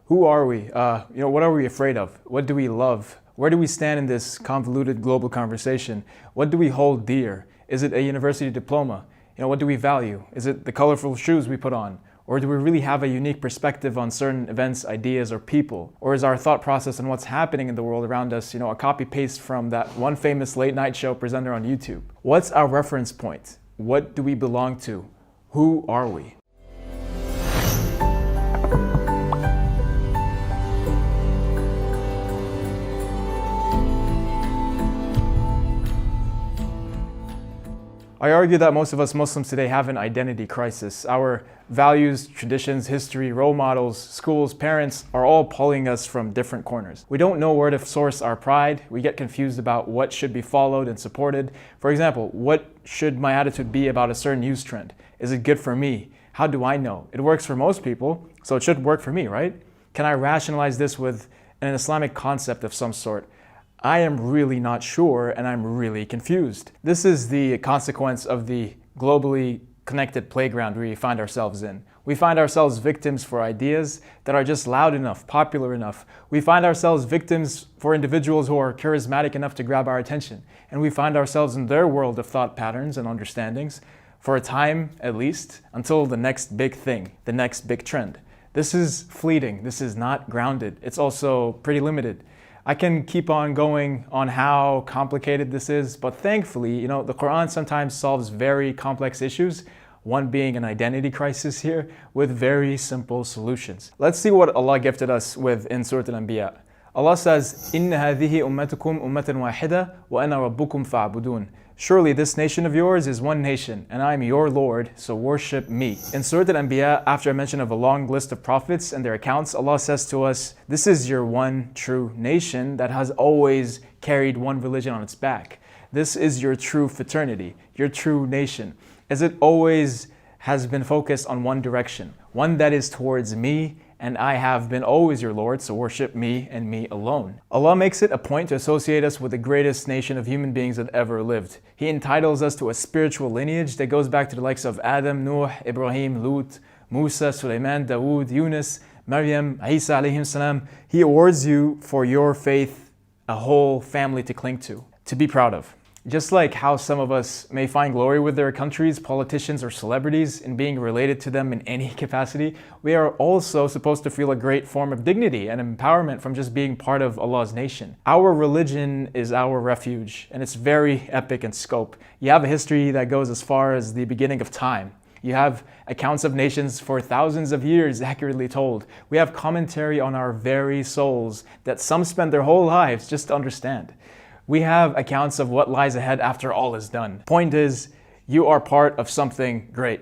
Who are we? What are we afraid of? What do we love? Where do we stand in this convoluted global conversation? What do we hold dear? Is it a university diploma? What do we value? Is it the colorful shoes we put on? Or do we really have a unique perspective on certain events, ideas, or people? Or is our thought process on what's happening in the world around us, a copy-paste from that one famous late night show presenter on YouTube? What's our reference point? What do we belong to? Who are we? I argue that most of us Muslims today have an identity crisis. Our values, traditions, history, role models, schools, parents are all pulling us from different corners. We don't know where to source our pride. We get confused about what should be followed and supported. For example, what should my attitude be about a certain news trend? Is it good for me? How do I know? It works for most people, so it should work for me, right? Can I rationalize this with an Islamic concept of some sort? I am really not sure, and I'm really confused. This is the consequence of the globally connected playground we find ourselves in. We find ourselves victims for ideas that are just loud enough, popular enough. We find ourselves victims for individuals who are charismatic enough to grab our attention. And we find ourselves in their world of thought patterns and understandings for a time, at least, until the next big thing, the next big trend. This is fleeting. This is not grounded. It's also pretty limited. I can keep on going on how complicated this is, but thankfully, the Quran sometimes solves very complex issues, one being an identity crisis here, with very simple solutions. Let's see what Allah gifted us with in Surah Al-Anbiya. Allah says, إِنَّ هَذِهِ أُمَّتُكُمْ أُمَّةً وَاحِدَةً وَأَنَا رَبُّكُمْ فَاعْبُدُونَ. Surely this nation of yours is one nation, and I am your Lord, so worship me. In Surah Al-Anbiya, after a mention of a long list of prophets and their accounts, Allah says to us, this is your one true nation that has always carried one religion on its back. This is your true fraternity, your true nation, as it always has been focused on one direction, one that is towards me, and I have been always your Lord, so worship me and me alone. Allah makes it a point to associate us with the greatest nation of human beings that ever lived. He entitles us to a spiritual lineage that goes back to the likes of Adam, Nuh, Ibrahim, Lut, Musa, Sulaiman, Dawood, Yunus, Maryam, Isa alayhim salam. He awards you for your faith a whole family to cling to be proud of. Just like how some of us may find glory with their countries, politicians, or celebrities in being related to them in any capacity, we are also supposed to feel a great form of dignity and empowerment from just being part of Allah's nation. Our religion is our refuge, and it's very epic in scope. You have a history that goes as far as the beginning of time. You have accounts of nations for thousands of years accurately told. We have commentary on our very souls that some spend their whole lives just to understand. We have accounts of what lies ahead after all is done. Point is, you are part of something great.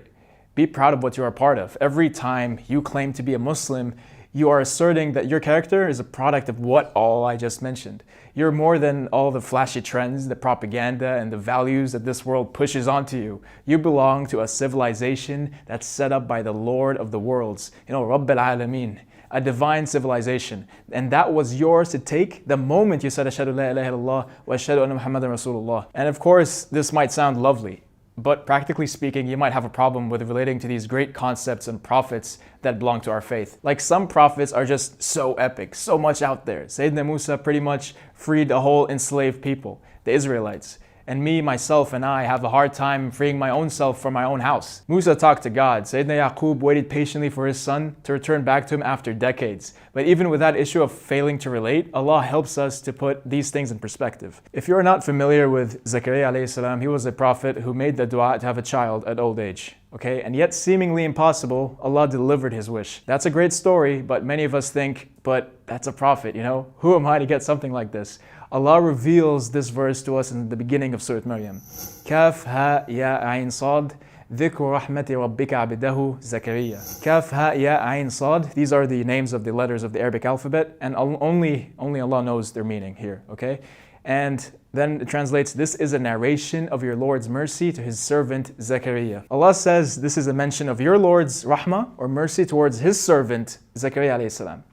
Be proud of what you are part of. Every time you claim to be a Muslim, you are asserting that your character is a product of what all I just mentioned. You're more than all the flashy trends, the propaganda, and the values that this world pushes onto you. You belong to a civilization that's set up by the Lord of the worlds, Rabb al-Alameen. A divine civilization, and that was yours to take the moment you said Ashhadu la ilaha illallah wa ashhadu anna Muhammadan Rasulullah. And of course, this might sound lovely, but practically speaking, you might have a problem with relating to these great concepts and prophets that belong to our faith. Like, some prophets are just so epic, so much out there. Sayyidina Musa pretty much freed a whole enslaved people, the Israelites. And me, myself, and I have a hard time freeing my own self from my own house. Musa talked to God. Sayyidina Yaqub waited patiently for his son to return back to him after decades. But even with that issue of failing to relate, Allah helps us to put these things in perspective. If you're not familiar with Zakaria alayhi salam, he was a prophet who made the dua to have a child at old age. Okay, and yet seemingly impossible, Allah delivered his wish. That's a great story, but many of us think, but that's a prophet, Who am I to get something like this? Allah reveals this verse to us in the beginning of Surah Maryam. Kaf ha ya ayn sad, dhikru rahmati rabbika abdahu Zakaria. Kaf ha ya ayn sad. These are the names of the letters of the Arabic alphabet, and only Allah knows their meaning here, okay? And then it translates, this is a narration of your Lord's mercy to his servant Zakaria. Allah says this is a mention of your Lord's rahmah or mercy towards his servant Zakaria alayhi salam.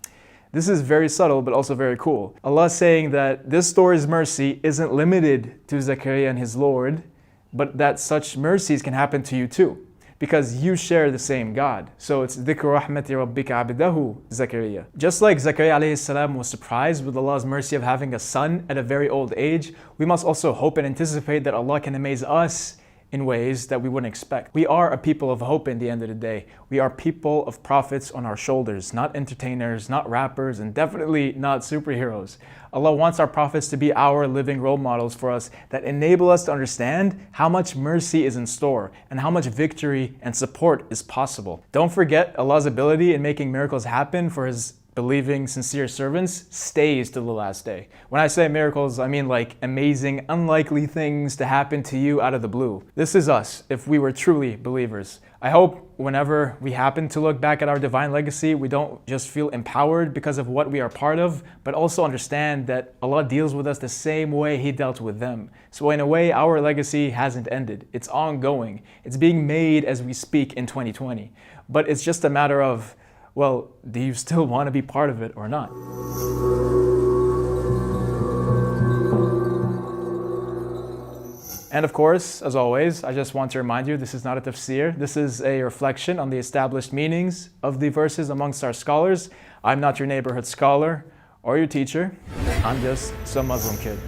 This is very subtle, but also very cool. Allah is saying that this story's mercy isn't limited to Zakaria and his Lord, but that such mercies can happen to you too. because you share the same God. So it's dhikru rahmati rabbika abdahu Zakaria. Just like Zakaria alayhi salam was surprised with Allah's mercy of having a son at a very old age, we must also hope and anticipate that Allah can amaze us in ways that we wouldn't expect. We are a people of hope in the end of the day. We are people of prophets on our shoulders, not entertainers, not rappers, and definitely not superheroes. Allah wants our prophets to be our living role models for us that enable us to understand how much mercy is in store and how much victory and support is possible. Don't forget, Allah's ability in making miracles happen for His believing, sincere servants stays to the last day. When I say miracles, I mean like amazing, unlikely things to happen to you out of the blue. This is us, if we were truly believers. I hope whenever we happen to look back at our divine legacy, we don't just feel empowered because of what we are part of, but also understand that Allah deals with us the same way He dealt with them. So in a way, our legacy hasn't ended. It's ongoing. It's being made as we speak in 2020. But it's just a matter of, well, do you still want to be part of it or not? And of course, as always, I just want to remind you, this is not a tafsir. This is a reflection on the established meanings of the verses amongst our scholars. I'm not your neighborhood scholar or your teacher. I'm just some Muslim kid.